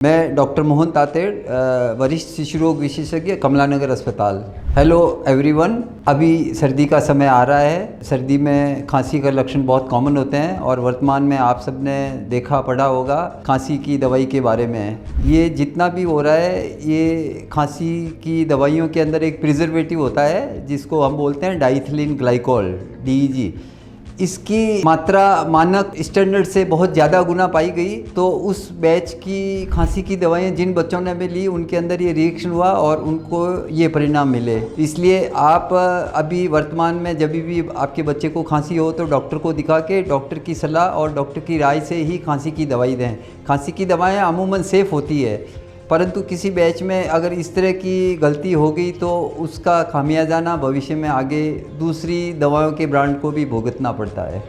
मैं डॉक्टर मोहन तातेड़, वरिष्ठ शिशु रोग विशेषज्ञ, कमला नगर अस्पताल। Hello everyone. अभी सर्दी का समय आ रहा है। सर्दी में खांसी का लक्षण बहुत कॉमन होते हैं और वर्तमान में आप सब ने देखा पढ़ा होगा खांसी की दवाई के बारे में। ये जितना भी हो रहा है, ये खांसी की दवाइयों के अंदर एक प्रिजर्वेटिव होता है जिसको हम बोलते हैं डाइथिलीन ग्लाइकोल, DEG। इसकी मात्रा मानक स्टैंडर्ड से बहुत ज़्यादा गुना पाई गई, तो उस बैच की खांसी की दवाएं जिन बच्चों ने भी ली उनके अंदर ये रिएक्शन हुआ और उनको ये परिणाम मिले। इसलिए आप अभी वर्तमान में जब भी आपके बच्चे को खांसी हो तो डॉक्टर को दिखा के डॉक्टर की सलाह और डॉक्टर की राय से ही खांसी की दवाई दें। खांसी की दवाएँ अमूमन सेफ़ होती है, परंतु किसी बैच में अगर इस तरह की गलती हो गई तो उसका खामियाजाना भविष्य में आगे दूसरी दवाओं के ब्रांड को भी भुगतना पड़ता है।